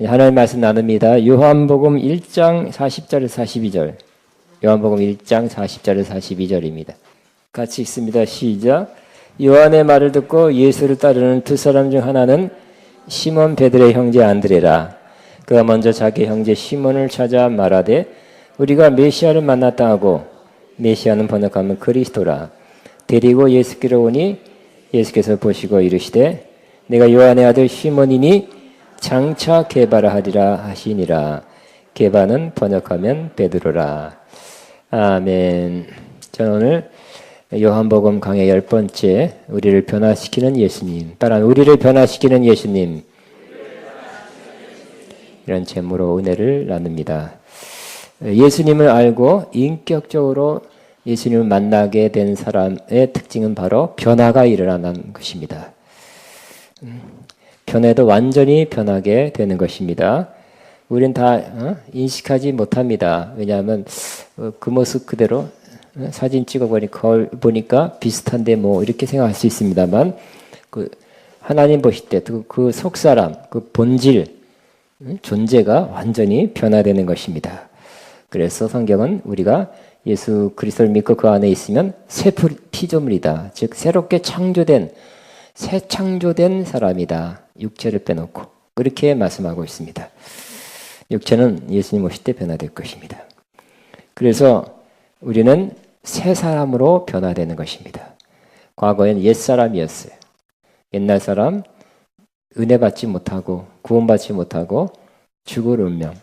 하나님 말씀 나눕니다. 요한복음 1장 40절 42절. 요한복음 1장 40절 42절입니다. 같이 읽습니다. 시작. 요한의 말을 듣고 예수를 따르는 두 사람 중 하나는 시몬 베드로의 형제 안드레라. 그가 먼저 자기 형제 시몬을 찾아 말하되 우리가 메시아를 만났다 하고, 메시아는 번역하면 그리스도라. 데리고 예수께로 오니 예수께서 보시고 이르시되 내가 요한의 아들 시몬이니 장차 게바라 하리라 하시니라. 게바는 번역하면 베드로라. 아멘. 저는 오늘 요한복음 강의 10번째, 우리를 변화시키는 예수님, 따라 우리를 변화시키는 예수님, 이런 제목으로 은혜를 나눕니다. 예수님을 알고 인격적으로 예수님을 만나게 된 사람의 특징은 바로 변화가 일어나는 것입니다. 변해도 완전히 변하게 되는 것입니다. 우리는 다 인식하지 못합니다. 왜냐하면 그 모습 그대로 사진 찍어보니까 비슷한데 뭐 이렇게 생각할 수 있습니다만, 그 하나님 보실 때 그 속사람, 그 본질, 존재가 완전히 변화되는 것입니다. 그래서 성경은 우리가 예수 그리스도를 믿고 그 안에 있으면 새 피조물이다. 즉 새롭게 창조된, 새 창조된 사람이다. 육체를 빼놓고 그렇게 말씀하고 있습니다. 육체는 예수님 오실 때 변화될 것입니다. 그래서 우리는 새 사람으로 변화되는 것입니다. 과거에는 옛사람이었어요. 옛날 사람, 은혜 받지 못하고 구원받지 못하고 죽을 운명,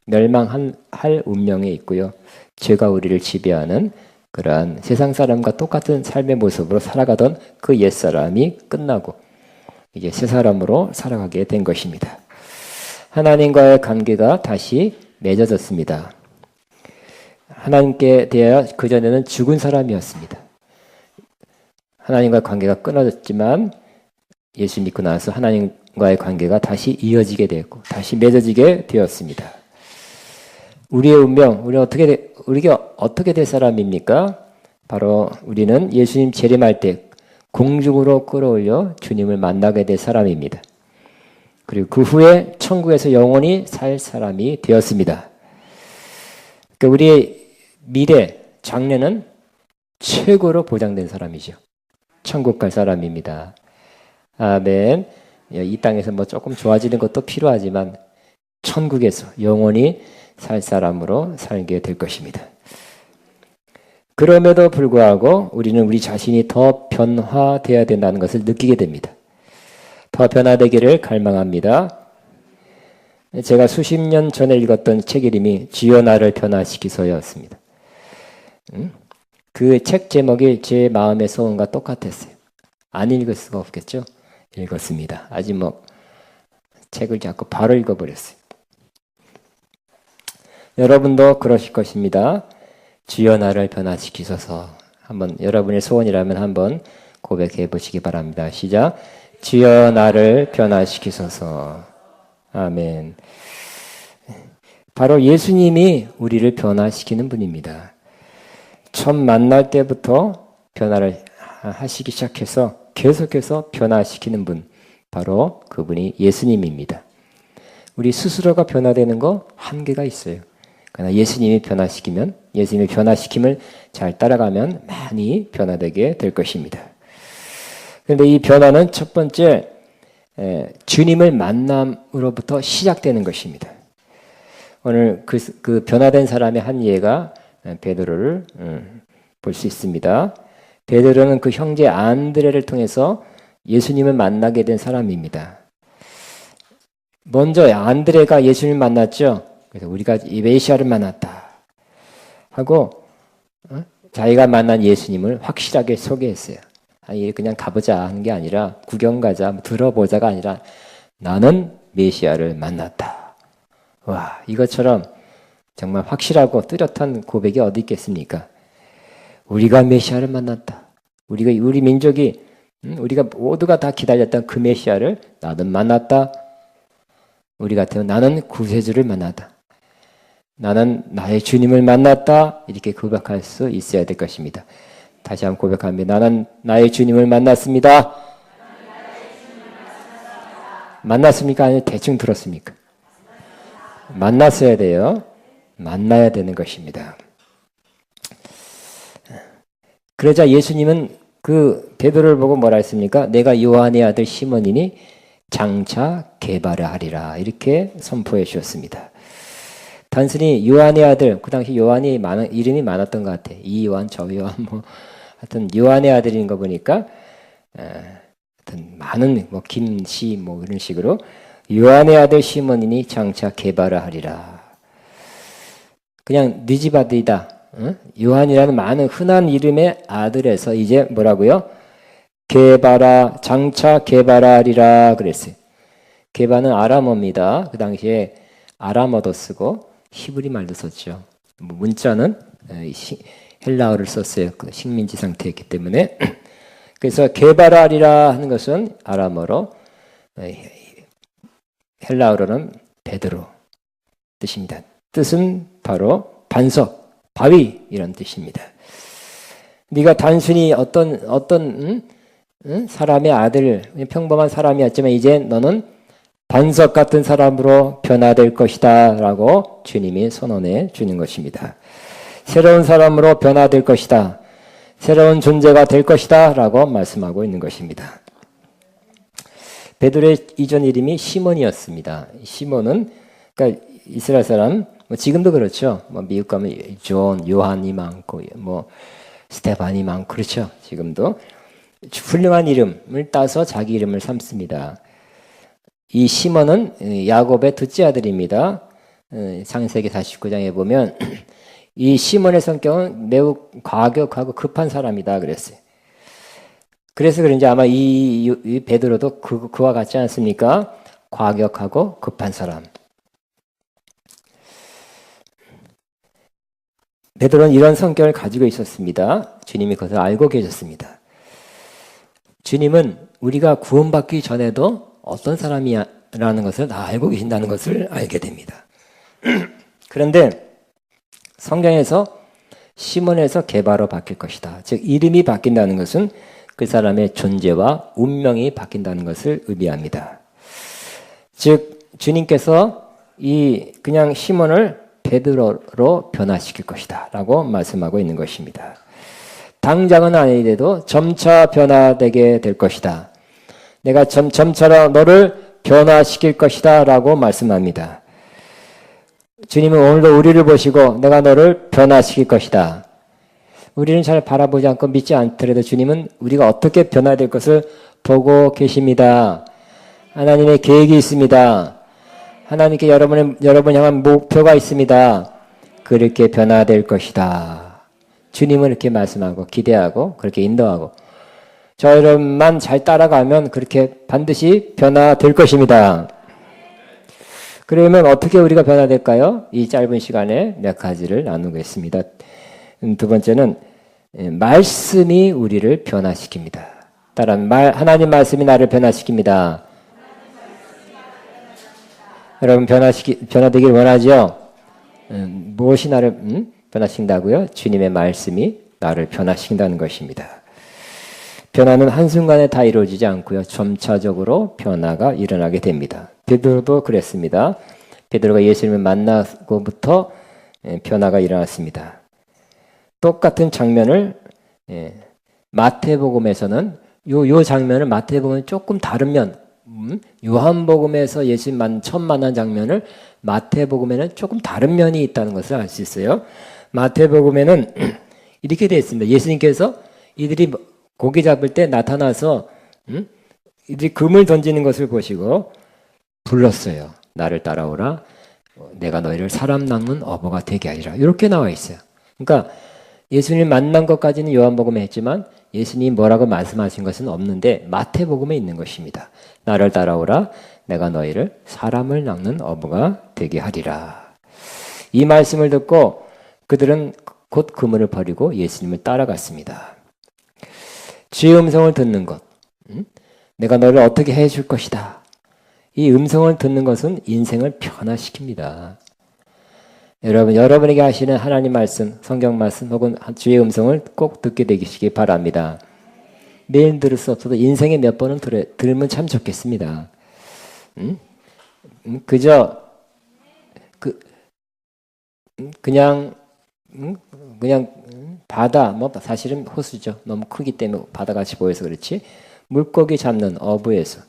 멸망할 운명에 있고요. 죄가 우리를 지배하는 그러한 세상 사람과 똑같은 삶의 모습으로 살아가던 그 옛사람이 끝나고 이제 새 사람으로 살아가게 된 것입니다. 하나님과의 관계가 다시 맺어졌습니다. 하나님께 대하여 그전에는 죽은 사람이었습니다. 하나님과의 관계가 끊어졌지만 예수 믿고 나서 하나님과의 관계가 다시 이어지게 되었고 다시 맺어지게 되었습니다. 우리의 운명, 우리가 어떻게 될 사람입니까? 바로 우리는 예수님 재림할 때 공중으로 끌어올려 주님을 만나게 될 사람입니다. 그리고 그 후에 천국에서 영원히 살 사람이 되었습니다. 그러니까 우리의 미래, 장래는 최고로 보장된 사람이죠. 천국 갈 사람입니다. 아멘. 이 땅에서 뭐 조금 좋아지는 것도 필요하지만 천국에서 영원히 살 사람으로 살게 될 것입니다. 그럼에도 불구하고 우리는 우리 자신이 더 변화되어야 된다는 것을 느끼게 됩니다. 더 변화되기를 갈망합니다. 제가 수십 년 전에 읽었던 책 이름이 주여 나를 변화시키소였습니다. 그 책 제목이 제 마음의 소원과 똑같았어요. 안 읽을 수가 없겠죠? 읽었습니다. 아직 뭐 책을 잡고 바로 읽어버렸어요. 여러분도 그러실 것입니다. 주여 나를 변화시키소서. 한번 여러분의 소원이라면 한번 고백해 보시기 바랍니다. 시작. 주여 나를 변화시키소서. 아멘. 바로 예수님이 우리를 변화시키는 분입니다. 처음 만날 때부터 변화를 하시기 시작해서 계속해서 변화시키는 분, 바로 그분이 예수님입니다. 우리 스스로가 변화되는 거 한계가 있어요. 그러나 예수님이 변화시키면, 예수님의 변화시킴을 잘 따라가면 많이 변화되게 될 것입니다. 그런데 이 변화는 첫 번째 주님을 만남으로부터 시작되는 것입니다. 오늘 그 변화된 사람의 한 예가 베드로를 볼 수 있습니다. 베드로는 그 형제 안드레를 통해서 예수님을 만나게 된 사람입니다. 먼저 안드레가 예수님을 만났죠. 그래서 우리가 이 메시아를 만났다 하고 자기가 만난 예수님을 확실하게 소개했어요. 아니 그냥 가보자 하는 게 아니라 구경 가자, 들어보자가 아니라 나는 메시아를 만났다. 와, 이것처럼 정말 확실하고 뚜렷한 고백이 어디 있겠습니까? 우리가 메시아를 만났다. 우리 민족이 우리가 모두가 다 기다렸던 그 메시아를 나는 만났다. 우리 같으면 나는 구세주를 만났다. 나는 나의 주님을 만났다. 이렇게 고백할 수 있어야 될 것입니다. 다시 한번 고백합니다. 나는 나의 주님을 만났습니다. 만났습니까? 아니면 대충 들었습니까? 만났어야 돼요. 만나야 되는 것입니다. 그러자 예수님은 그 베드로를 보고 뭐라 했습니까? 내가 요한의 아들 시몬이니 장차 개발을 하리라. 이렇게 선포해 주셨습니다. 단순히 요한의 아들, 그 당시 요한이 이름이 많았던 것 같아. 이 요한, 저 요한, 하여튼 요한의 아들인 거 보니까, 하여튼 많은, 김씨, 이런 식으로 요한의 아들 시몬이니 장차 개발을 하리라. 그냥 네 집 아들이다. 요한이라는 많은 흔한 이름의 아들에서 이제 뭐라고요? 개바라, 장차 개바라리라 그랬어요. 개바는 아람어입니다. 그 당시에 아람어도 쓰고 히브리 말도 썼죠. 문자는 헬라어를 썼어요. 그 식민지 상태였기 때문에. 그래서 개바라리라 하는 것은 아람어로, 헬라어로는 베드로 뜻입니다. 뜻은 바로 반석, 바위 이런 뜻입니다. 네가 단순히 어떤 사람의 아들, 평범한 사람이었지만 이제 너는 반석 같은 사람으로 변화될 것이다 라고 주님이 선언해 주는 것입니다. 새로운 사람으로 변화될 것이다. 새로운 존재가 될 것이다 라고 말씀하고 있는 것입니다. 베드로의 이전 이름이 시몬이었습니다. 시몬은 그러니까 이스라엘 사람, 지금도 그렇죠. 미국 가면 존, 요한이 많고 스테반이 많고 그렇죠. 지금도 훌륭한 이름을 따서 자기 이름을 삼습니다. 이 시몬은 야곱의 둘째 아들입니다. 창세기 49장에 보면 이 시몬의 성격은 매우 과격하고 급한 사람이다 그랬어요. 그래서 그런지 아마 이 베드로도 그와 같지 않습니까? 과격하고 급한 사람. 베드로는 이런 성격을 가지고 있었습니다. 주님이 그것을 알고 계셨습니다. 주님은 우리가 구원받기 전에도 어떤 사람이라는 것을 다 알고 계신다는 것을 알게 됩니다. 그런데 성경에서 시몬에서 게바로 바뀔 것이다. 즉 이름이 바뀐다는 것은 그 사람의 존재와 운명이 바뀐다는 것을 의미합니다. 즉 주님께서 그냥 시몬을 베드로로 변화시킬 것이다 라고 말씀하고 있는 것입니다. 당장은 아니더라도 점차 변화되게 될 것이다. 내가 점차로 너를 변화시킬 것이다 라고 말씀합니다. 주님은 오늘도 우리를 보시고 내가 너를 변화시킬 것이다. 우리는 잘 바라보지 않고 믿지 않더라도 주님은 우리가 어떻게 변화될 것을 보고 계십니다. 하나님의 계획이 있습니다. 하나님께 여러분 향한 목표가 있습니다. 그렇게 변화될 것이다. 주님은 이렇게 말씀하고 기대하고 그렇게 인도하고 저희만 잘 따라가면 그렇게 반드시 변화될 것입니다. 그러면 어떻게 우리가 변화될까요? 이 짧은 시간에 몇 가지를 나누겠습니다. 두 번째는 말씀이 우리를 변화시킵니다. 따라하면 하나님 말씀이 나를 변화시킵니다. 여러분 변화되길 원하죠? 무엇이 나를 변화시킨다고요? 주님의 말씀이 나를 변화시킨다는 것입니다. 변화는 한순간에 다 이루어지지 않고요. 점차적으로 변화가 일어나게 됩니다. 베드로도 그랬습니다. 베드로가 예수님을 만나고부터 변화가 일어났습니다. 똑같은 장면을 마태복음에서는 요 장면을 마태복음은 조금 다른 면, 요한복음에서 예수님 처음 만난 장면을 마태복음에는 조금 다른 면이 있다는 것을 알 수 있어요. 마태복음에는 이렇게 되어 있습니다. 예수님께서 이들이 고기 잡을 때 나타나서 이들이 금을 던지는 것을 보시고 불렀어요. 나를 따라오라. 내가 너희를 사람 낚는 어부가 되게 하리라. 이렇게 나와 있어요. 그러니까 예수님 만난 것까지는 요한복음에 했지만 예수님이 뭐라고 말씀하신 것은 없는데 마태복음에 있는 것입니다. 나를 따라오라. 내가 너희를 사람을 낚는 어부가 되게 하리라. 이 말씀을 듣고 그들은 곧 그물을 버리고 예수님을 따라갔습니다. 주의 음성을 듣는 것. 내가 너를 어떻게 해줄 것이다. 이 음성을 듣는 것은 인생을 변화시킵니다. 여러분에게 하시는 하나님 말씀, 성경 말씀 혹은 주의 음성을 꼭 듣게 되시기 바랍니다. 매일 들을 수 없어도 인생에 몇 번은 들으면 참 좋겠습니다. 그저 그냥 바다, 사실은 호수죠. 너무 크기 때문에 바다같이 보여서 그렇지. 물고기 잡는 어부에서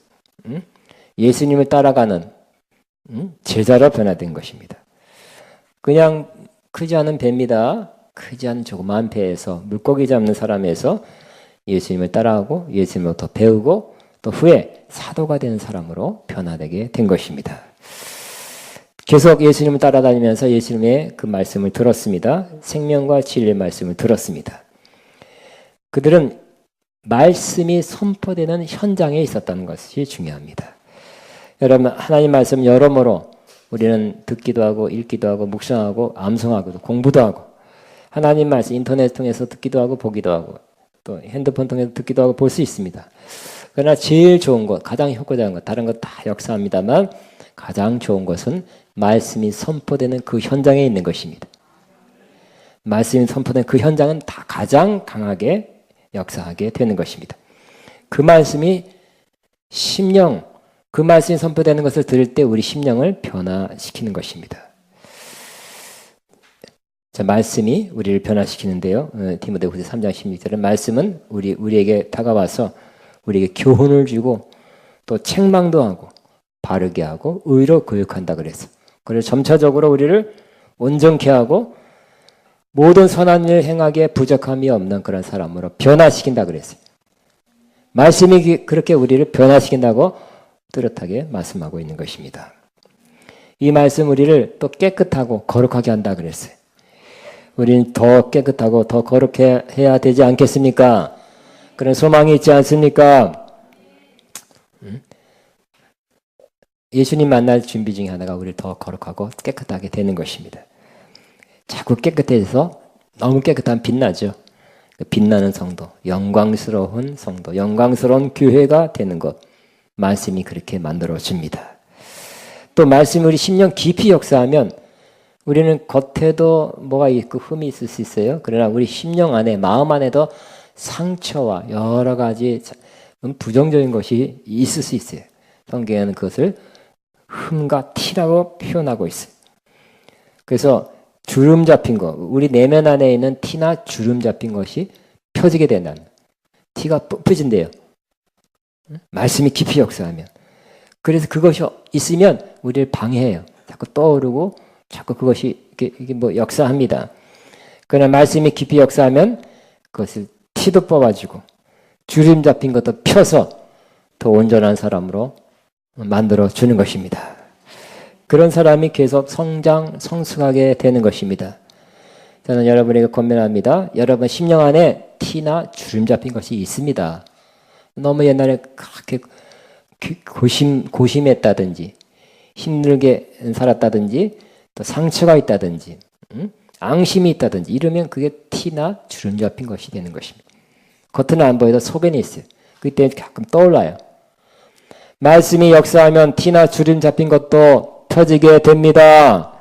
예수님을 따라가는 제자로 변화된 것입니다. 그냥 크지 않은 배입니다. 크지 않은 조그마한 배에서 물고기 잡는 사람에서 예수님을 따라하고 예수님으로부터 배우고 또 후에 사도가 되는 사람으로 변화되게 된 것입니다. 계속 예수님을 따라다니면서 예수님의 그 말씀을 들었습니다. 생명과 진리의 말씀을 들었습니다. 그들은 말씀이 선포되는 현장에 있었다는 것이 중요합니다. 여러분, 하나님 말씀 여러모로 우리는 듣기도 하고 읽기도 하고 묵상하고 암송하고 공부도 하고 하나님 말씀 인터넷 통해서 듣기도 하고 보기도 하고 또 핸드폰 통해서 듣기도 하고 볼 수 있습니다. 그러나 제일 좋은 것, 가장 효과적인 것, 다른 것 다 역사합니다만 가장 좋은 것은 말씀이 선포되는 그 현장에 있는 것입니다. 말씀이 선포된 그 현장은 다 가장 강하게 역사하게 되는 것입니다. 그 말씀이 심령, 그 말씀이 선포되는 것을 들을 때 우리 심령을 변화시키는 것입니다. 자, 말씀이 우리를 변화시키는데요. 디모데후서 3장 16절은 말씀은 우리에게 다가와서 우리에게 교훈을 주고 또 책망도 하고 바르게 하고 의로 교육한다 그래서 그래서 점차적으로 우리를 온전케 하고 모든 선한 일 행하기에 부족함이 없는 그런 사람으로 변화시킨다 그랬어요. 말씀이 그렇게 우리를 변화시킨다고 뚜렷하게 말씀하고 있는 것입니다. 이 말씀 우리를 또 깨끗하고 거룩하게 한다 그랬어요. 우리는 더 깨끗하고 더 거룩해 해야 되지 않겠습니까? 그런 소망이 있지 않습니까? 예수님 만날 준비 중에 하나가 우리를 더 거룩하고 깨끗하게 되는 것입니다. 자꾸 깨끗해서 너무 깨끗하면 빛나죠. 빛나는 성도, 영광스러운 성도, 영광스러운 교회가 되는 것. 말씀이 그렇게 만들어줍니다. 또 말씀이 우리 심령 깊이 역사하면 우리는 겉에도 뭐가 있고 흠이 있을 수 있어요. 그러나 우리 심령 안에, 마음 안에도 상처와 여러 가지 부정적인 것이 있을 수 있어요. 성경에는 그것을 흠과 티라고 표현하고 있어요. 그래서 주름 잡힌 것, 우리 내면 안에 있는 티나 주름 잡힌 것이 펴지게 된다는, 티가 펴진대요. 말씀이 깊이 역사하면. 그래서 그것이 있으면 우리를 방해해요. 자꾸 떠오르고 자꾸 그것이 이게 역사합니다. 그러나 말씀이 깊이 역사하면 그것을 티도 뽑아주고 주름 잡힌 것도 펴서 더 온전한 사람으로 만들어 주는 것입니다. 그런 사람이 계속 성장, 성숙하게 되는 것입니다. 저는 여러분에게 권면합니다. 여러분 심령 안에 티나 주름 잡힌 것이 있습니다. 너무 옛날에 그렇게 고심했다든지 힘들게 살았다든지 또 상처가 있다든지 앙심이 있다든지 이러면 그게 티나 주름 잡힌 것이 되는 것입니다. 겉은 안 보여도 속에는 있어요. 그때 가끔 떠올라요. 말씀이 역사하면 티나 주름 잡힌 것도 펴지게 됩니다.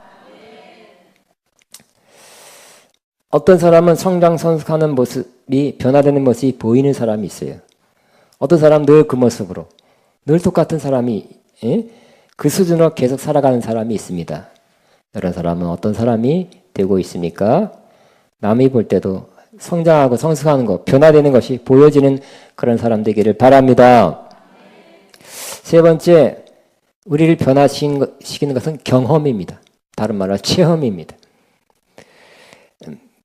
어떤 사람은 성장 성숙하는 모습이 변화되는 모습이 보이는 사람이 있어요. 어떤 사람은 늘 그 모습으로 늘 똑같은 사람이 그 수준으로 계속 살아가는 사람이 있습니다. 이런 사람은 어떤 사람이 되고 있습니까? 남이 볼 때도 성장하고 성숙하는 것, 변화되는 것이 보여지는 그런 사람 되기를 바랍니다. 세 번째, 우리를 변화시키는 것은 경험입니다. 다른 말로 체험입니다.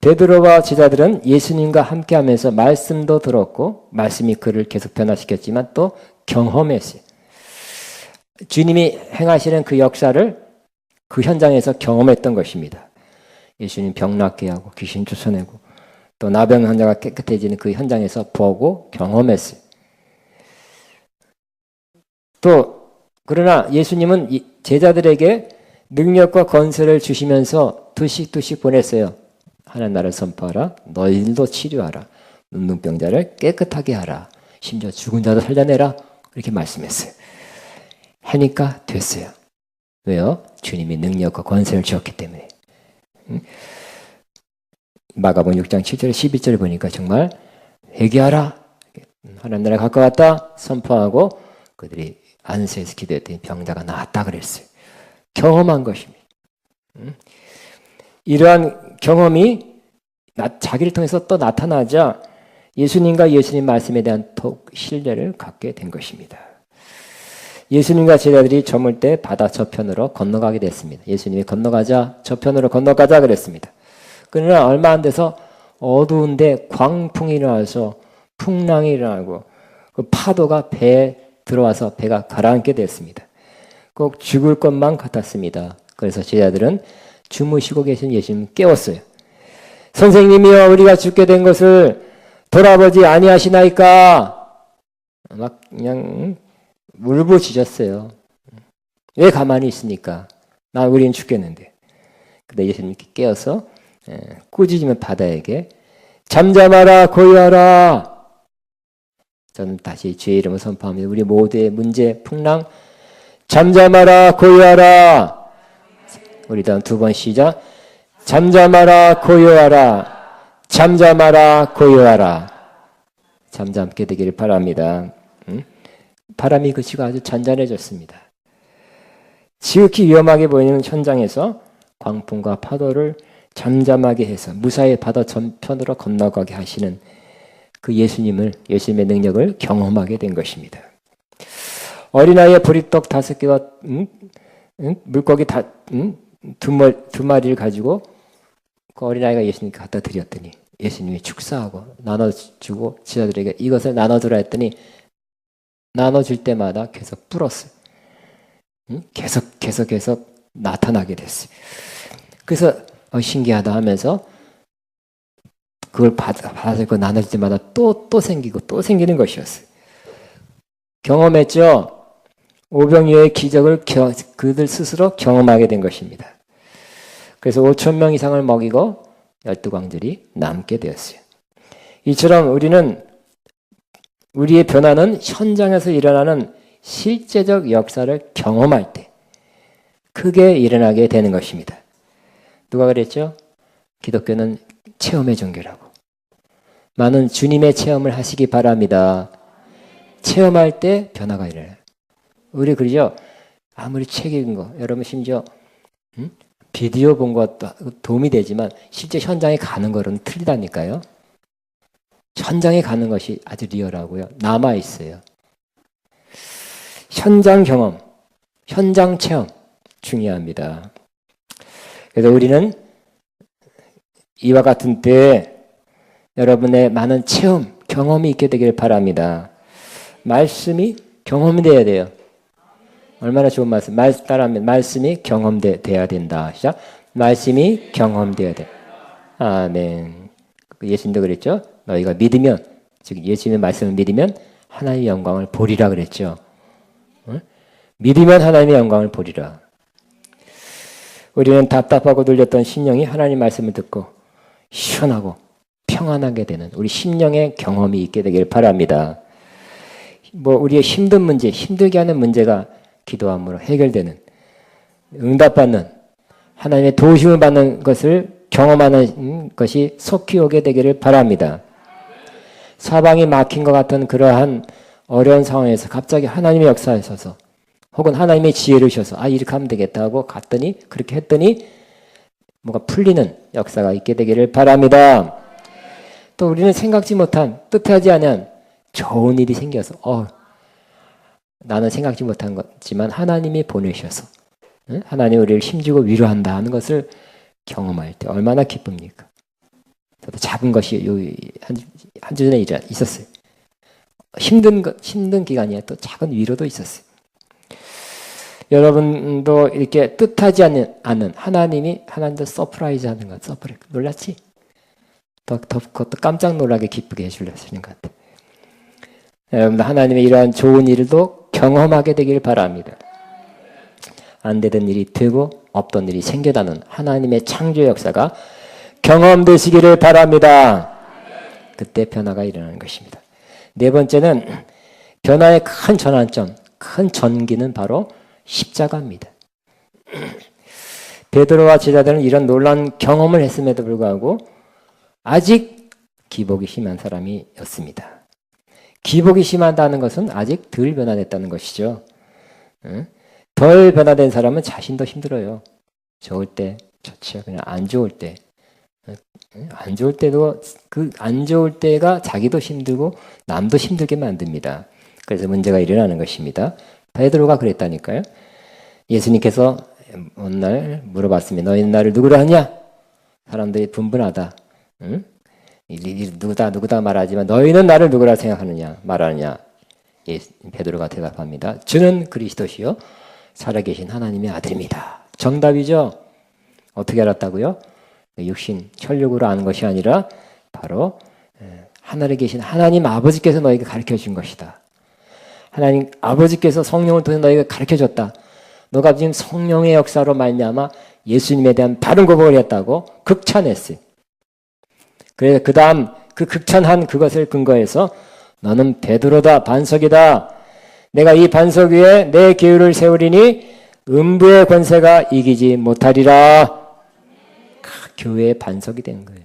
베드로와 제자들은 예수님과 함께하면서 말씀도 들었고 말씀이 그를 계속 변화시켰지만 또 경험했어요. 주님이 행하시는 그 역사를 그 현장에서 경험했던 것입니다. 예수님 병 낫게 하고 귀신 쫓아내고 또 나병 환자가 깨끗해지는 그 현장에서 보고 경험했어요. 또 그러나 예수님은 제자들에게 능력과 권세를 주시면서 두씩 보냈어요. 하나님 나라를 선포하라. 너희들도 치료하라. 눈병자를 깨끗하게 하라. 심지어 죽은 자도 살려내라. 이렇게 말씀했어요. 하니까 됐어요. 왜요? 주님이 능력과 권세를 주었기 때문에. 마가복음 6장 7절 12절을 보니까 정말 회개하라. 하나님 나라에 가까웠다. 선포하고 그들이 안수해서 기도했더니 병자가 나았다 그랬어요. 경험한 것입니다. 이러한 경험이 자기를 통해서 또 나타나자 예수님과 예수님 말씀에 대한 더욱 신뢰를 갖게 된 것입니다. 예수님과 제자들이 저물 때 바다 저편으로 건너가게 됐습니다. 예수님이 건너가자 저편으로 건너가자 그랬습니다. 그러나 얼마 안 돼서 어두운데 광풍이 일어나서 풍랑이 일어나고 그 파도가 배에 들어와서 배가 가라앉게 됐습니다. 꼭 죽을 것만 같았습니다. 그래서 제자들은 주무시고 계신 예수님 깨웠어요. 선생님이여 우리가 죽게 된 것을 돌아보지 아니하시나이까? 막 그냥 울부짖었어요. 왜 가만히 있으니까? 우리는 죽겠는데. 근데 예수님께 깨어서 꾸짖으면 바다에게 잠잠하라 고요하라. 저는 다시 주의 이름을 선포합니다. 우리 모두의 문제 풍랑 잠잠하라 고요하라. 우리 다음 두 번 시작. 잠잠하라 고요하라. 잠잠하라 고요하라. 잠잠게 되기를 바랍니다. 바람이 그치고 아주 잔잔해졌습니다. 지극히 위험하게 보이는 현장에서 광풍과 파도를 잠잠하게 해서 무사히 바다 전편으로 건너가게 하시는 그 예수님의 능력을 경험하게 된 것입니다. 어린아이의 보리떡 5개와 물고기 두 마리를 가지고 그 어린아이가 예수님께 갖다 드렸더니 예수님이 축사하고 나눠주고 제자들에게 이것을 나눠주라 했더니 나눠줄 때마다 계속 불었어요. 계속 나타나게 됐어요. 그래서 신기하다 하면서 그걸 받아서 나눠줄 때마다 또 생기고 또 생기는 것이었어요. 경험했죠? 오병이어의 기적을 그들 스스로 경험하게 된 것입니다. 그래서 5,000명 이상을 먹이고 12광들이 남게 되었어요. 이처럼 우리의 변화는 현장에서 일어나는 실제적 역사를 경험할 때 크게 일어나게 되는 것입니다. 누가 그랬죠? 기독교는 체험의 종교라고. 많은 주님의 체험을 하시기 바랍니다. 체험할 때 변화가 일어나요. 우리 그러죠? 아무리 책 읽은 거, 여러분 심지어 비디오 본 것도 도움이 되지만 실제 현장에 가는 거는 틀리다니까요. 현장에 가는 것이 아주 리얼하고요. 남아있어요. 현장 경험, 현장 체험 중요합니다. 그래서 우리는 이와 같은 때에 여러분의 많은 체험, 경험이 있게 되길 바랍니다. 말씀이 경험이 돼야 돼요. 얼마나 좋은 말씀. 따라하면 말씀이 경험돼야 된다. 시작. 말씀이 경험돼야 돼. 아멘. 예수님도 그랬죠. 너희가 믿으면, 즉 예수님의 말씀을 믿으면 하나님의 영광을 보리라 그랬죠. 응? 믿으면 하나님의 영광을 보리라. 우리는 답답하고 눌렸던 심령이 하나님 말씀을 듣고 시원하고 평안하게 되는 우리 심령의 경험이 있게 되길 바랍니다. 우리의 힘든 문제, 힘들게 하는 문제가 기도함으로 해결되는, 응답받는, 하나님의 도우심을 받는 것을 경험하는 것이 속히 오게 되기를 바랍니다. 사방이 막힌 것 같은 그러한 어려운 상황에서 갑자기 하나님의 역사하셔서 혹은 하나님의 지혜를 주셔서 이렇게 하면 되겠다 하고 갔더니 그렇게 했더니 뭐가 풀리는 역사가 있게 되기를 바랍니다. 또 우리는 생각지 못한 뜻하지 않은 좋은 일이 생겨서 나는 생각지 못한 거지만 하나님이 보내셔서 하나님 우리를 힘주고 위로한다 하는 것을 경험할 때 얼마나 기쁩니까? 저도 작은 것이 한 주 전에 있었어요. 힘든 기간이야. 또 작은 위로도 있었어요. 여러분도 이렇게 뜻하지 않은 하나님도 서프라이즈 하는 것, 놀랐지? 그것도 깜짝 놀라게 기쁘게 해주려시는 것 같아요. 여러분도 하나님의 이러한 좋은 일도 경험하게 되길 바랍니다. 안 되던 일이 되고 없던 일이 생겨나는 하나님의 창조 역사가 경험되시기를 바랍니다. 그때 변화가 일어나는 것입니다. 네 번째는 변화의 큰 전환점, 큰 전기는 바로 십자가입니다. 베드로와 제자들은 이런 놀라운 경험을 했음에도 불구하고 아직 기복이 심한 사람이었습니다. 기복이 심하다는 것은 아직 덜 변화됐다는 것이죠. 덜 변화된 사람은 자신도 힘들어요. 좋을 때 좋죠. 그냥 안 좋을 때. 안 좋을 때도 그 안 좋을 때가 자기도 힘들고 남도 힘들게 만듭니다. 그래서 문제가 일어나는 것입니다. 베드로가 그랬다니까요. 예수님께서 어느 날 물어봤습니다. 너희는 나를 누구로 하냐? 사람들이 분분하다. 응? 누구다 말하지만 너희는 나를 누구라 생각하느냐 말하느냐. 베드로가 대답합니다. 주는 그리스도시요 살아계신 하나님의 아들입니다. 정답이죠. 어떻게 알았다고요? 육신, 혈육으로 아는 것이 아니라 바로 하늘에 계신 하나님 아버지께서 너에게 가르쳐준 것이다. 하나님 아버지께서 성령을 통해 너에게 가르쳐줬다. 너가 지금 성령의 역사로 말미암아 예수님에 대한 바른 고백을 했다고 극찬했어요. 그래서 그 다음 그 극찬한 그것을 근거해서 너는 베드로다, 반석이다. 내가 이 반석 위에 내 교회를 세우리니 음부의 권세가 이기지 못하리라. 교회의 반석이 된 거예요.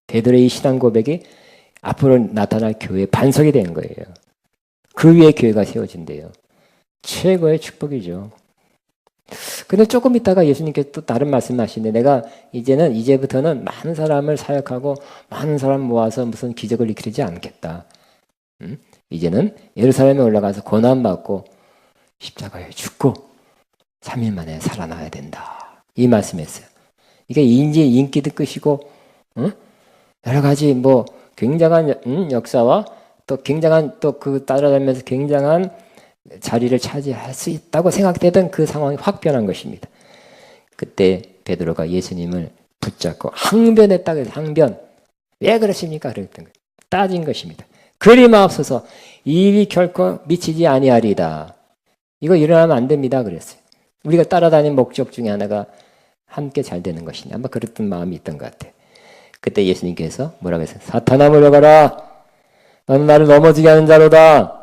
베드로의 이 신앙 고백이 앞으로 나타날 교회의 반석이 된 거예요. 그 위에 교회가 세워진대요. 최고의 축복이죠. 근데 조금 있다가 예수님께서 또 다른 말씀하시는데 내가 이제부터는 많은 사람을 사역하고 많은 사람 모아서 무슨 기적을 일으키지 않겠다. 이제는 예루살렘에 올라가서 고난받고 십자가에 죽고 3일 만에 살아나야 된다. 이 말씀했어요. 이게 인기도 끝이고 여러 가지 뭐 굉장한 역사와 또 굉장한 또 그 따라다니면서 굉장한 자리를 차지할 수 있다고 생각되던 그 상황이 확 변한 것입니다. 그때 베드로가 예수님을 붙잡고 항변했다 그래서 항변. 왜 그러십니까? 그랬던 거예요. 따진 것입니다. 그리 마옵소서 이 일이 결코 미치지 아니하리이다. 이거 일어나면 안 됩니다. 그랬어요. 우리가 따라다니는 목적 중에 하나가 함께 잘 되는 것이냐. 아마 그랬던 마음이 있던 것 같아요. 그때 예수님께서 뭐라고 했어요? 사탄아 물러가라. 너는 나를 넘어지게 하는 자로다.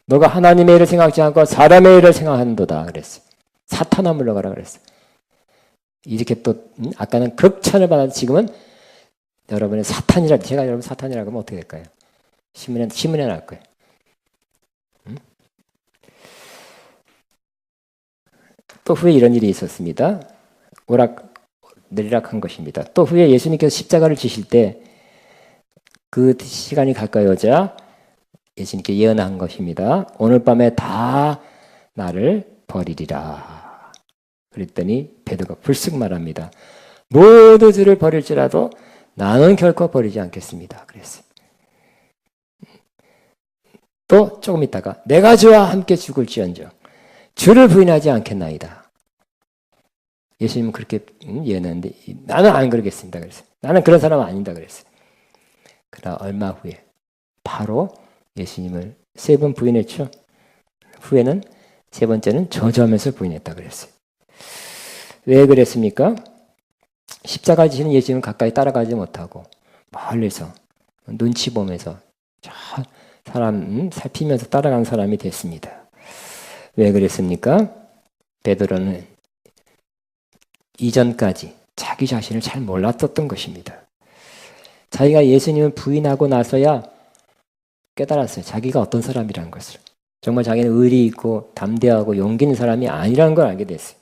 너가 하나님의 일을 생각하지 않고 사람의 일을 생각한도다. 그랬어요. 사탄아 물러가라 그랬어요. 이렇게 또 아까는 극찬을 받았는데 지금은 여러분의 사탄이라 제가 여러분 사탄이라고 하면 어떻게 될까요? 신문에 날 거예요. 또 후에 이런 일이 있었습니다. 오락내리락 한 것입니다. 또 후에 예수님께서 십자가를 지실 때 그 시간이 가까이 오자 예수님께 예언한 것입니다. 오늘 밤에 다 나를 버리리라. 그랬더니 베드로가 불쑥 말합니다. 모두 주를 버릴지라도 나는 결코 버리지 않겠습니다. 그랬어요. 또 조금 있다가 내가 주와 함께 죽을지언정 주를 부인하지 않겠나이다. 예수님은 그렇게 예언했는데 나는 안 그러겠습니다. 그랬어요. 나는 그런 사람은 아니다. 그랬어요. 그러나 얼마 후에 바로 예수님을 3번 부인했죠. 후에는 3번째는 저주하면서 부인했다 그랬어요. 왜 그랬습니까? 십자가 지시는 예수님을 가까이 따라가지 못하고 멀리서 눈치 보면서 사람 살피면서 따라간 사람이 됐습니다. 왜 그랬습니까? 베드로는 이전까지 자기 자신을 잘 몰랐었던 것입니다. 자기가 예수님을 부인하고 나서야 깨달았어요. 자기가 어떤 사람이라는 것을. 정말 자기는 의리 있고 담대하고 용기 있는 사람이 아니라는 걸 알게 됐어요.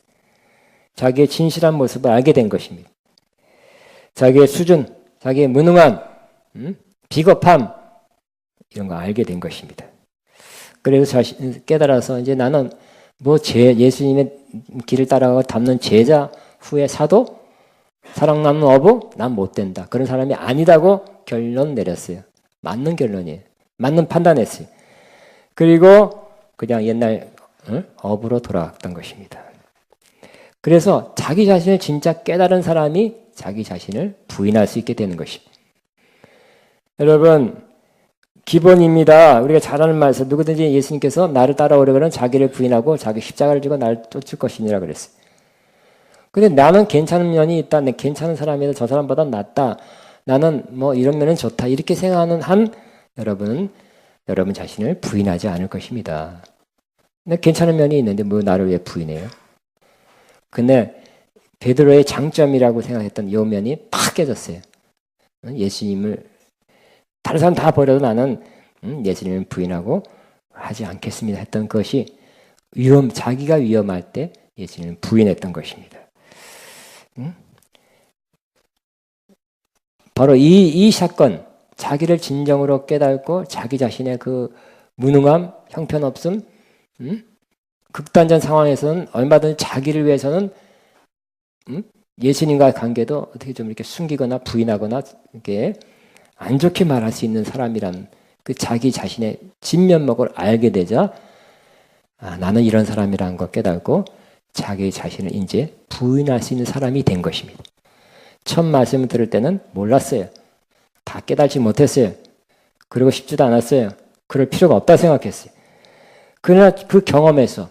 자기의 진실한 모습을 알게 된 것입니다. 자기의 수준, 자기의 무능함, 비겁함 이런 거 알게 된 것입니다. 그래서 깨달아서 이제 나는 예수님의 길을 따라가고 닮는 제자 후에 사도 사랑 나누는 어부 난 못 된다. 그런 사람이 아니다고 결론 내렸어요. 맞는 결론이에요. 맞는 판단했어요. 그리고 그냥 옛날 어부로 돌아갔던 것입니다. 그래서 자기 자신을 진짜 깨달은 사람이 자기 자신을 부인할 수 있게 되는 것입니다. 여러분 기본입니다. 우리가 잘 아는 말에서 누구든지 예수님께서 나를 따라오려면 자기를 부인하고 자기 십자가를 지고 나를 쫓을 것이니라 그랬어요. 근데 나는 괜찮은 면이 있다. 내 괜찮은 사람이다. 저 사람보다 낫다. 나는 뭐 이런 면은 좋다. 이렇게 생각하는 한 여러분은 여러분 자신을 부인하지 않을 것입니다. 근데 괜찮은 면이 있는데 뭐 나를 왜 부인해요? 근데 베드로의 장점이라고 생각했던 이 면이 팍 깨졌어요. 예수님을 다른 사람 다 버려도 나는 예수님을 부인하고 하지 않겠습니다 했던 것이 자기가 위험할 때 예수님을 부인했던 것입니다. 바로 이 사건, 자기를 진정으로 깨닫고 자기 자신의 그 무능함, 형편없음, 극단적 상황에서는 얼마든지 자기를 위해서는 예수님과의 관계도 어떻게 좀 이렇게 숨기거나 부인하거나 이렇게 안 좋게 말할 수 있는 사람이란 그 자기 자신의 진면목을 알게 되자 나는 이런 사람이라는 걸 깨닫고 자기 자신을 이제 부인할 수 있는 사람이 된 것입니다. 첫 말씀을 들을 때는 몰랐어요. 다 깨닫지 못했어요. 그러고 싶지도 않았어요. 그럴 필요가 없다 생각했어요. 그러나 그 경험에서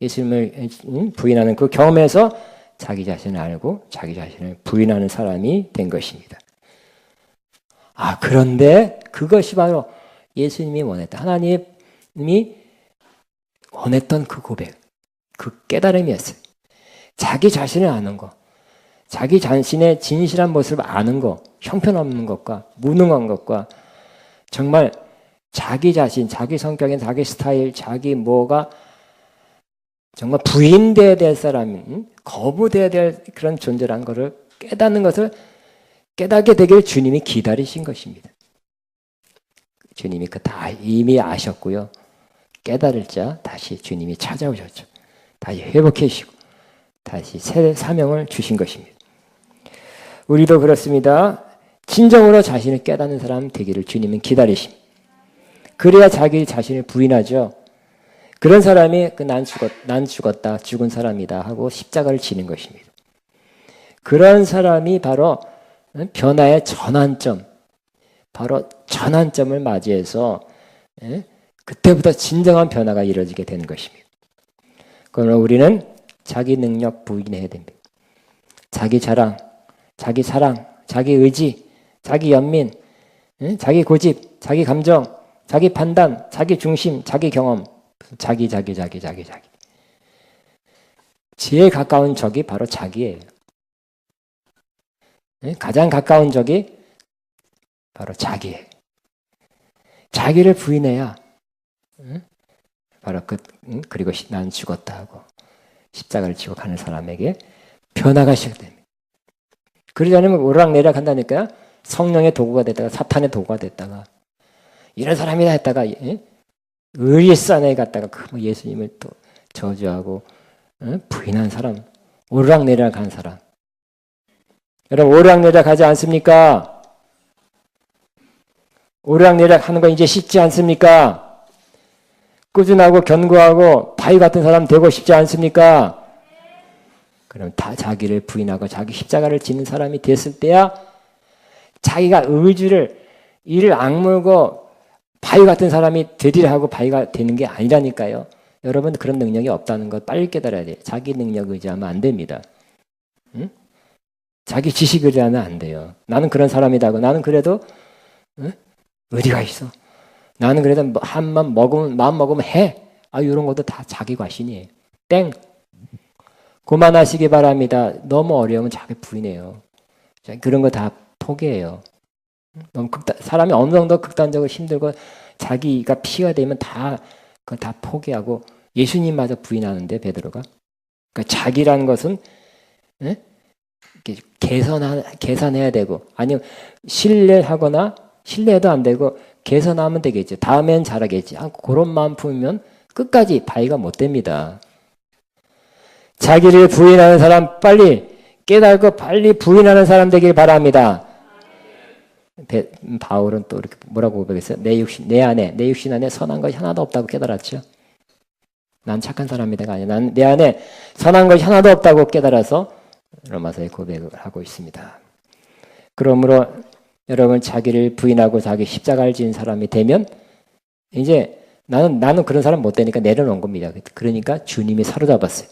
예수님을 부인하는 그 경험에서 자기 자신을 알고 자기 자신을 부인하는 사람이 된 것입니다. 그런데 그것이 바로 예수님이 원했다. 하나님이 원했던 그 고백, 그 깨달음이었어요. 자기 자신을 아는 거, 자기 자신의 진실한 모습을 아는 거, 형편없는 것과 무능한 것과 정말 자기 자신, 자기 성격인 자기 스타일, 자기 뭐가 정말 부인돼야 될 사람, 거부돼야 될 그런 존재라는 것을 깨닫는 것을 깨닫게 되길 주님이 기다리신 것입니다. 주님이 그 다 이미 아셨고요. 깨달을 자 다시 주님이 찾아오셨죠. 다시 회복해 주시고 다시 새 사명을 주신 것입니다. 우리도 그렇습니다. 진정으로 자신을 깨닫는 사람 되기를 주님은 기다리십니다. 그래야 자기 자신을 부인하죠. 그런 사람이 난 죽었다, 죽은 사람이다 하고 십자가를 지는 것입니다. 그런 사람이 바로 변화의 전환점, 바로 전환점을 맞이해서 그때부터 진정한 변화가 이루어지게 되는 것입니다. 그러나 우리는 자기 능력 부인해야 됩니다. 자기 자랑, 자기 사랑, 자기 의지, 자기 연민, 자기 고집, 자기 감정, 자기 판단, 자기 중심, 자기 경험, 자기. 제일 가까운 적이 바로 자기예요. 가장 가까운 적이 바로 자기예요. 자기를 부인해야 바로 그리고 난 죽었다 하고 십자가를 지고 가는 사람에게 변화가 시작됩니다. 그러지 않으면 오르락내리락 한다니까요. 성령의 도구가 됐다가 사탄의 도구가 됐다가 이런 사람이다 했다가 의리산에 갔다가 예수님을 또 저주하고 부인한 사람, 오르락내리락 한 사람. 여러분 오르락내리락 하지 않습니까? 오르락내리락 하는 거 이제 쉽지 않습니까? 꾸준하고 견고하고 바위 같은 사람 되고 싶지 않습니까? 그럼 다 자기를 부인하고 자기 십자가를 지는 사람이 됐을 때야 자기가 의지를 이를 악물고 바위 같은 사람이 되리라 하고 바위가 되는 게 아니라니까요. 여러분 그런 능력이 없다는 걸 빨리 깨달아야 돼요. 자기 능력 의지하면 안 됩니다. 응? 자기 지식 의지하면 안 돼요. 나는 그런 사람이다 하고 나는 그래도 어디가 있어. 나는 그래도 마음 먹으면 해. 이런 것도 다 자기 과신이에요. 땡. 그만하시기 바랍니다. 너무 어려우면 자기 부인해요. 그런 거 다 포기해요. 너무 사람이 어느 정도 극단적으로 힘들고 자기가 피가 되면 그걸 다 포기하고 예수님마저 부인하는데 베드로가. 그러니까 자기라는 것은 계산해야 되고 아니면 신뢰해도 안 되고 개선하면 되겠죠. 다음엔 잘하겠지. 그런 마음 품으면 끝까지 바위가 못 됩니다. 자기를 부인하는 사람 빨리 깨달고 빨리 부인하는 사람 되길 바랍니다. 바울은 또 이렇게 뭐라고 고백했어요? 내 육신 안에 선한 것이 하나도 없다고 깨달았죠. 난 착한 사람이다가 아니라 내 안에 선한 것이 하나도 없다고 깨달아서 로마서에 고백을 하고 있습니다. 그러므로 여러분 자기를 부인하고 자기 십자가를 지은 사람이 되면 이제 나는 그런 사람 못 되니까 내려놓은 겁니다. 그러니까 주님이 사로잡았어요.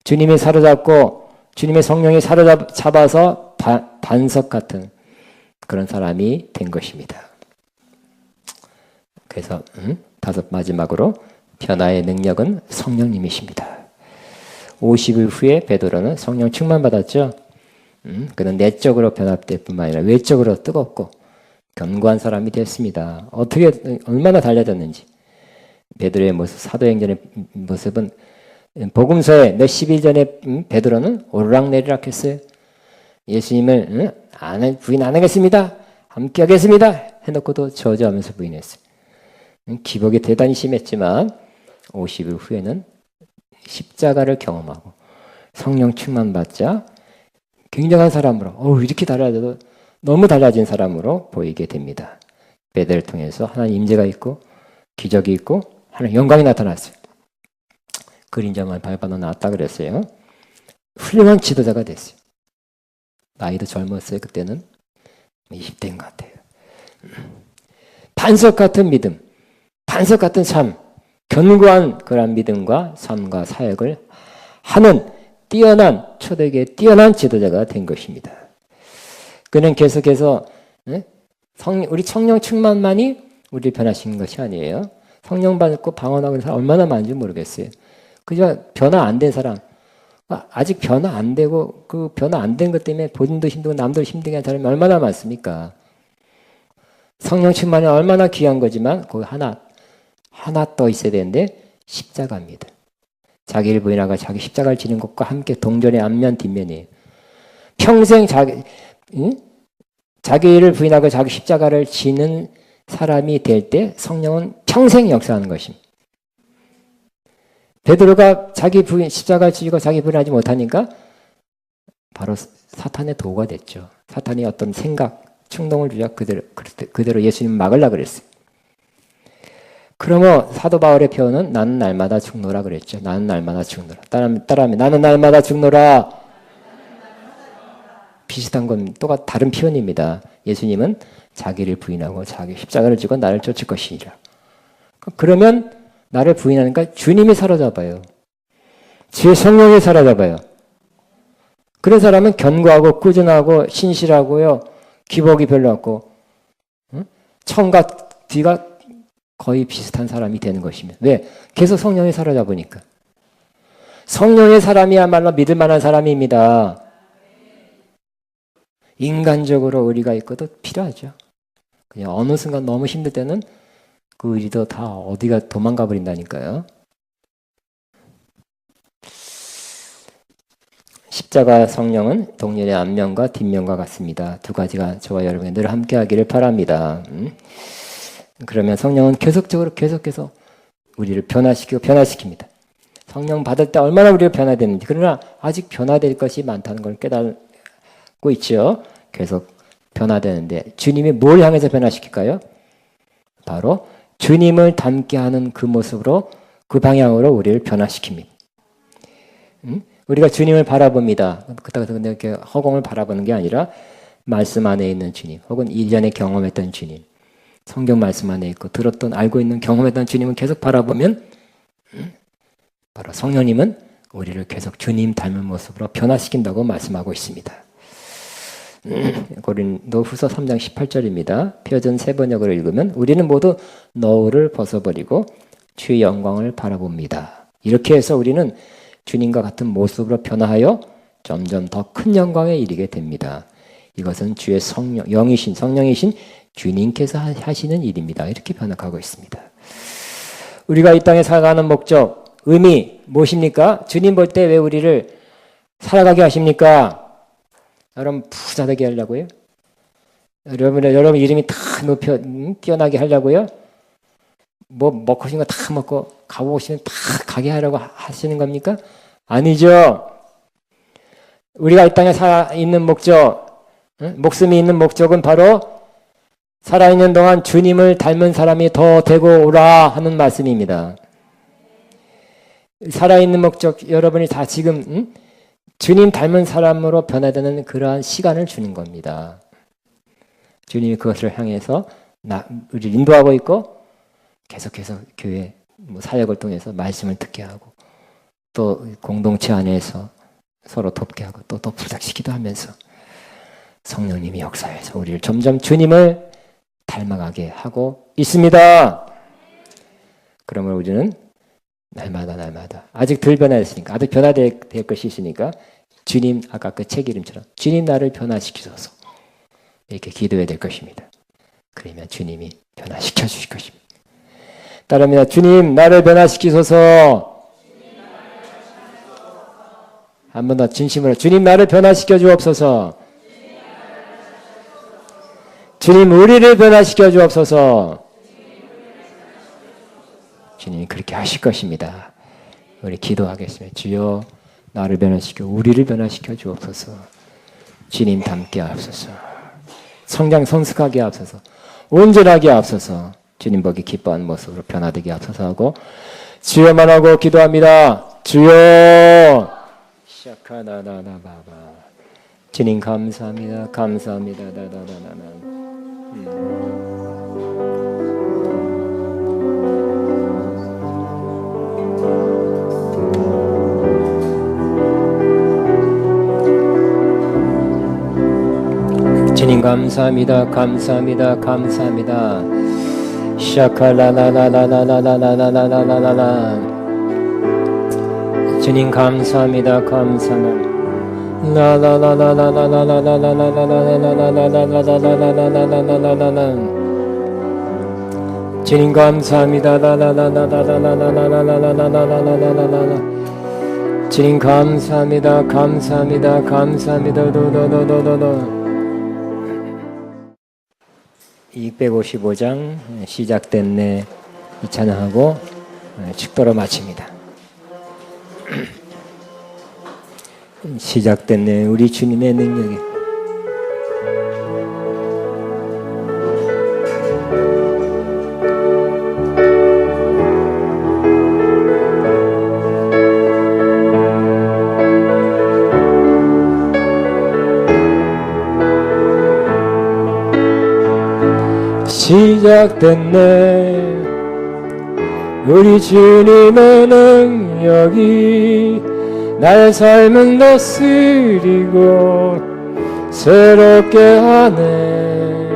주님이 사로잡고 주님의 성령이 사로잡아서 반석 같은 그런 사람이 된 것입니다. 그래서 마지막으로 변화의 능력은 성령님이십니다. 50일 후에 베드로는 성령 충만받았죠. 그는 내적으로 변화될 뿐만 아니라 외적으로 뜨겁고 견고한 사람이 됐습니다. 얼마나 달라졌는지. 베드로의 모습, 사도행전의 모습은 복음서에 몇 10일 전에 베드로는 오르락내리락 했어요. 예수님을 부인 안 하겠습니다. 함께 하겠습니다. 해놓고도 저주하면서 부인했어요. 기복이 대단히 심했지만 50일 후에는 십자가를 경험하고 성령 충만 받자 굉장한 사람으로 이렇게 달라져도 너무 달라진 사람으로 보이게 됩니다. 베델을 통해서 하나님 임재가 있고 기적이 있고 하나님 영광이 나타났어요. 그림자만 밟아도 나왔다 그랬어요. 훌륭한 지도자가 됐어요. 나이도 젊었어요. 그때는 20대인 것 같아요. 반석 같은 믿음, 반석 같은 삶, 견고한 그런 믿음과 삶과 사역을 하는 뛰어난 초대교회의 뛰어난 지도자가 된 것입니다. 그는 계속해서 우리 성령 충만만이 우리를 변화시키는 것이 아니에요. 성령 받고 방언하고 있는 사람 얼마나 많은지 모르겠어요. 그저 변화 안 된 사람, 아직 변화 안 되고 그 변화 안 된 것 때문에 본인도 힘들고 남도 힘들게 하는 사람이 얼마나 많습니까? 성령 충만이 얼마나 귀한 거지만 거기 하나 더 있어야 되는데 십자가입니다. 자기를 부인하고 자기 십자가를 지는 것과 함께 동전의 앞면 뒷면이에요. 평생 자기를 부인하고 자기 십자가를 지는 사람이 될 때 성령은 평생 역사하는 것입니다. 베드로가 자기 부인 십자가를 지고 자기 부인하지 못하니까 바로 사탄의 도구가 됐죠. 사탄이 어떤 생각, 충동을 주자 그대로 예수님 막으려고 그랬어요. 그러면 사도 바울의 표현은 나는 날마다 죽노라 그랬죠. 나는 날마다 죽노라. 따라하면 나는 날마다 죽노라. 비슷한 건 또 다른 표현입니다. 예수님은 자기를 부인하고 자기 십자가를 지고 나를 쫓을 것이니라. 그러면 나를 부인하니까 주님이 사로잡아요. 제 성령이 사로잡아요. 그런 사람은 견고하고 꾸준하고 신실하고요. 기복이 별로 없고 처음과 뒤가 거의 비슷한 사람이 되는 것입니다. 왜? 계속 성령이 사로잡으니까. 성령의 사람이야말로 믿을 만한 사람입니다. 인간적으로 의리가 있고도 필요하죠. 그냥 어느 순간 너무 힘들 때는 그 의리도 다 어디가 도망가 버린다니까요. 십자가 성령은 동전의 앞면과 뒷면과 같습니다. 두 가지가 저와 여러분이 늘 함께 하기를 바랍니다. 그러면 성령은 계속해서 우리를 변화시킵니다. 성령 받을 때 얼마나 우리가 변화되는지, 그러나 아직 변화될 것이 많다는 걸 깨닫고 있죠. 계속 변화되는데 주님이 뭘 향해서 변화시킬까요? 바로 주님을 닮게 하는 그 모습으로, 그 방향으로 우리를 변화시킵니다. 우리가 주님을 바라봅니다. 그렇다고 이렇게 허공을 바라보는 게 아니라 말씀 안에 있는 주님, 혹은 이전에 경험했던 주님, 성경 말씀 안에 있고 들었던, 알고 있는, 경험했던 주님을 계속 바라보면 바로 성령님은 우리를 계속 주님 닮은 모습으로 변화시킨다고 말씀하고 있습니다. 고린도후서 3장 18절입니다. 표준 세번역으로 읽으면 우리는 모두 너울을 벗어버리고 주의 영광을 바라봅니다. 이렇게 해서 우리는 주님과 같은 모습으로 변화하여 점점 더 큰 영광에 이르게 됩니다. 이것은 주의 성령이신 주님께서 하시는 일입니다. 이렇게 변화하고 있습니다. 우리가 이 땅에 살아가는 목적, 의미 무엇입니까? 주님 볼 때 왜 우리를 살아가게 하십니까? 여러분 부자 되게 하려고요? 여러분 이름이 다 높여 뛰어나게 하려고요? 뭐 먹고 싶은 거 다 먹고 가보고 싶으면 다 가게 하려고 하시는 겁니까? 아니죠. 우리가 이 땅에 살아있는 목적, 목숨이 있는 목적은 바로 살아있는 동안 주님을 닮은 사람이 더 되고 오라 하는 말씀입니다. 살아있는 목적, 여러분이 다 지금 주님 닮은 사람으로 변화되는 그러한 시간을 주는 겁니다. 주님이 그것을 향해서 우리를 인도하고 있고 계속해서 교회 사역을 통해서 말씀을 듣게 하고 또 공동체 안에서 서로 돕게 하고 또 부탁시키도 하면서 성령님이 역사해서 우리를 점점 주님을 닮아가게 하고 있습니다. 그러면 우리는 날마다 아직 덜 변화됐으니까, 아직 변화될 것이 있으니까 주님, 아까 그 책 이름처럼 주님 나를 변화시키소서 이렇게 기도해야 될 것입니다. 그러면 주님이 변화시켜 주실 것입니다. 따릅니다. 주님 나를 변화시키소서. 한 번 더 진심으로 주님 나를 변화시켜 주옵소서. 주님 우리를 변화시켜 주옵소서. 주님이 그렇게 하실 것입니다. 우리 기도하겠습니다. 주여 나를 변화시켜 우리를 변화시켜 주옵소서. 주님 닮게 하옵소서. 성장 성숙하게 하옵소서. 온전하게 하옵소서. 주님 보기 기뻐하는 모습으로 변화되게 하옵소서 하고 주여만 하고 기도합니다. 주여 시작하나나나바바. 주님 감사합니다. 감사합니다. 주님 감사합니다. 감사합니다. 감사합니다. 샤칼라라라라라라라라라라라라. 주님 감사합니다. 감사합니다. 주님 감사합니다. 주님 감사합니다. 감사합니다. 감사합니다. 255장 시작됐네 이 찬양하고 축도로 마칩니다. 시작됐네 우리 주님의 능력이. 시작됐네 우리 주님의 능력이 나의 삶은 다스리고 새롭게 하네.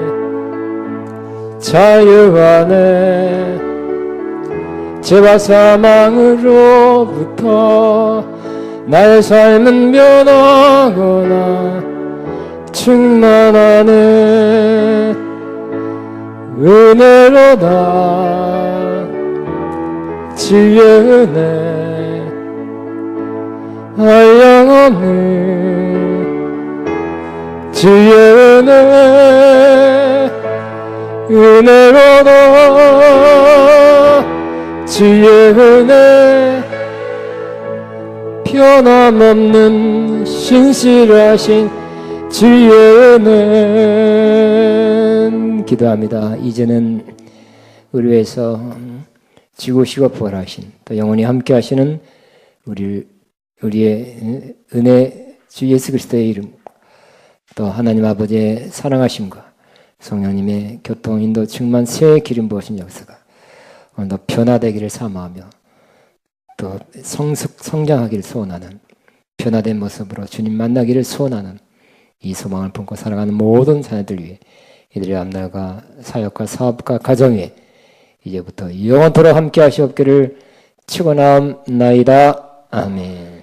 자유하네. 죄와 사망으로부터 나의 삶은 변하거나 충만하네. 은혜로다 주의 은혜 한량없는 주의 은혜 은혜로다 주의 은혜 변함없는 신실하신 주의 은혜. 기도합니다. 이제는 우리 위해서 지고시고 부활하신 또 영원히 함께 하시는 우리의 은혜 주 예수 그리스도의 이름 또 하나님 아버지의 사랑하심과 성령님의 교통 인도 충만 새 기름 부으신 역사가 오늘도 변화되기를 사모하며 또 성장하기를 소원하는 변화된 모습으로 주님 만나기를 소원하는 이 소망을 품고 살아가는 모든 자녀들 위해 이들의 앞날과 사역과 사업과 가정 위에 이제부터 영원토록 함께 하시옵기를 축원하옵나이다. 아멘.